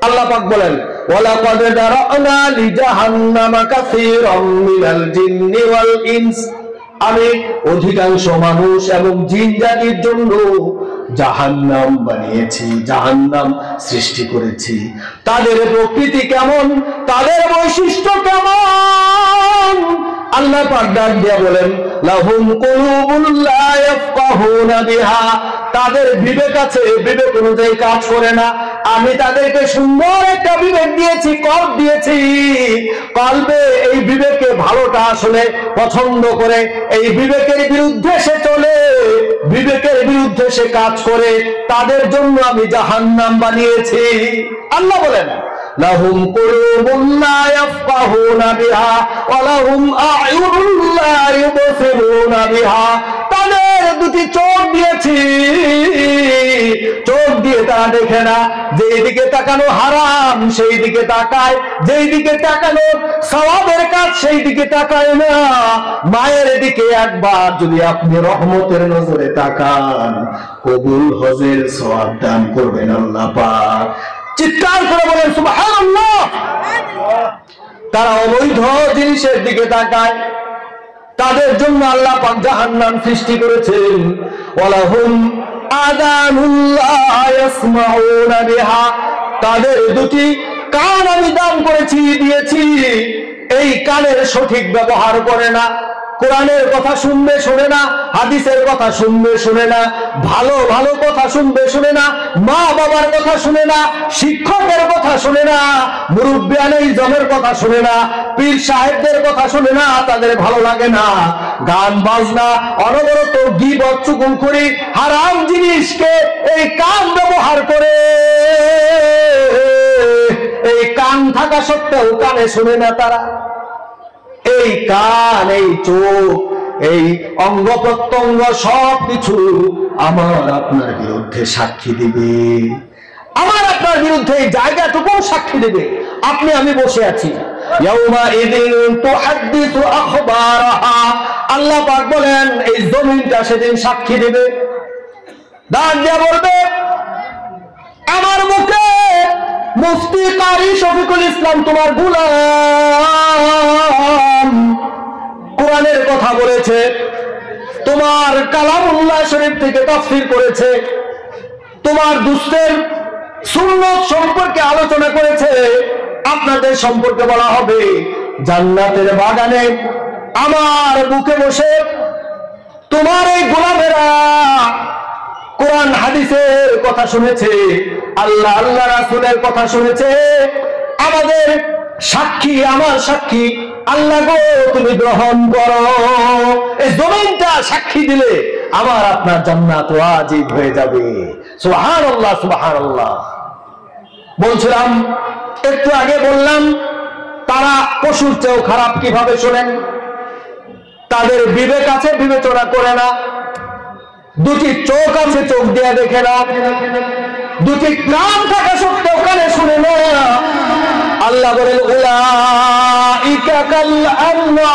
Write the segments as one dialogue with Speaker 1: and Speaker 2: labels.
Speaker 1: আল্লাহ পাক বলেন ওয়ালাকাদ দারানা লিজাহান্নামা কাসীরাম মিনাল জিন্নি ওয়াল ইনস, আমি অধিকাংশ মানুষ এবং জিন জাতির জন্য জাহান্নাম বানিয়েছি, জাহান্নাম সৃষ্টি করেছি। তাদের প্রকৃতি কেমন, তাদের বৈশিষ্ট্য কেমন, আল্লাহ পাক ডাক দিয়ে বলেন লাহুম কুলুবুন লা ইয়াফকাহুনা বিহা, তাদের বিবেক আছে, বিবেক অনুযায়ী কাজ করে না। আমি তাদেরকে সুন্দর একটা বিবেক দিয়েছি, কল্প দিয়েছি, কল্পে এই বিবেকে ভালোটা আসলে পছন্দ করে, এই বিবেকের বিরুদ্ধে সে চলে, বিবেকের বিরুদ্ধে সে কাজ করে, তাদের জন্য আমি জাহান্নাম বানিয়েছি। আল্লাহ বলেন লাহুম কুলুবুন লা ইয়াফকাহুনা বিহা ওয়া লাহুম আ'য়ুনুন লা ইউবসিরুনা বিহা, তাদের দুটি চোখ দিয়েছি, চোখ দিয়ে তারা দেখে না, যেই দিকে তাকানো হারাম সেই দিকে তাকায়, যেই দিকে তাকানো সওয়াবের কাজ সেই দিকে তাকায় না। মায়ের দিকে একবার যদি আপনি রহমতের নজরে তাকান, কবুল হজের সওয়াব দান করবেন আল্লাহ পাক। চিৎকার করে বলেন সুবহানাল্লাহ। তারা অবৈধ জিনিসের দিকে তাকায়, তাদের জন্য আল্লাহ পাক জাহান্নাম সৃষ্টি করেছেন। ওয়ালাহুম আযানুন লা ইয়াসমাউনা বিহা, তাদের দুটি কান আমি দান করেছি, দিয়েছি, এই কানের সঠিক ব্যবহার করে না, কোরআনের কথা শুনবে শোনে না, হাদিসের কথা শুনবে শোনে না, ভালো ভালো কথা শুনবে শোনে না, মা বাবার কথা শুনে না, শিক্ষকের কথা শুনে না, মুরব্বিয়ানে ইজমের কথা শুনে না, পীর সাহেবদের কথা শুনে না, তাদের ভালো লাগে না, গান বাজনা অনবরত গীবত চুগলখড়ি হারাম জিনিসকে এই কান ব্যবহার করে, এই কান থাকা সত্ত্বেও কানে শুনে না তারা। এই কান, এই চোখ, এই অঙ্গ প্রত্যঙ্গ সবকিছু আমার আপনার বিরুদ্ধে সাক্ষী দিবে, আমার আপনার বিরুদ্ধে এই জায়গাটুকু সাক্ষী দেবে। আপনি আমি বসে আছি, ইয়াউমা ইযিন তুহাদ্দিসু আখবারাহা, আল্লাহ পাক বলেন এই জমিনটা সেদিন সাক্ষী দেবে, ডাক দিয়ে বলবে আমার মুখে মুফতি কারি শফিকুল ইসলাম তোমার গোলাম কোরআনের কথা বলেছে, তোমার কালামুল্লাহ শরীফ থেকে তাফসীর করেছে, তোমার দুস্থের সুন্নাত সম্পর্কে আলোচনা করেছে, আপনাদের সম্পর্কে বলা হবে জান্নাতের বাগানে আমার বুকে বসে তোমার এই গোলামেরা কোরআন হাদিসের কথা শুনেছে, আল্লাহ আল্লাহ রাসূলের কথা শুনেছে, আমাদের সাক্ষী, আমার সাক্ষী আল্লাহ গো তুমি গ্রহণ করো। এই জমিনটা সাক্ষী দিলে আমার আপনার জান্নাত ওয়াজিব হয়ে যাবে। সুবহানাল্লাহ সুবহানাল্লাহ। বলছিলাম একটু আগে বললাম তারা পশুর চেয়েও খারাপ কিভাবে শোনেন, তাদের বিবেক আছে বিবেচনা করে না, দুটি চোখ আছে চোখ দিয়ে দেখে না, দুটি কান থাকা সত্ত্বেও কানে শুনে না। আল্লাহ বলেন উলাইকা কাল আনআম,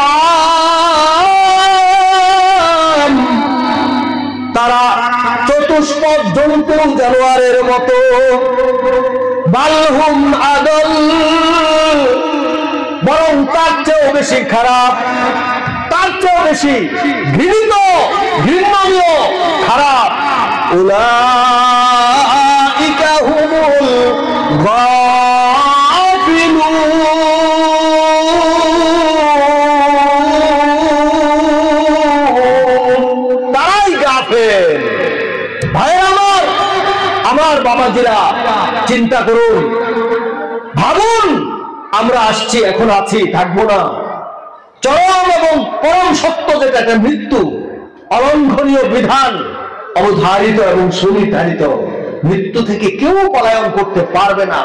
Speaker 1: তারা চতুষ্পদ জন্তু জানোয়ারের মতো, বালহুম আদল, বরং তার চেয়েও বেশি খারাপ, তার চেয়েও বেশি ঘৃণিত ঘৃণনীয় খারাপ। উলাইকা হুমুল গাফিলুন, তারাই গাফেল। ভাই আমার, আমার বাবাজিরা চিন্তা করুন, ভাবুন, আমরা আসছি, এখন আছি, থাকবো না। চরম এবং পরম সত্য যেটা, একটা মৃত্যু, অলঙ্ঘনীয় বিধান, অবধারিত এবং সুনির্ধারিত, মৃত্যু থেকে কেউ পলায়ন করতে পারবে না।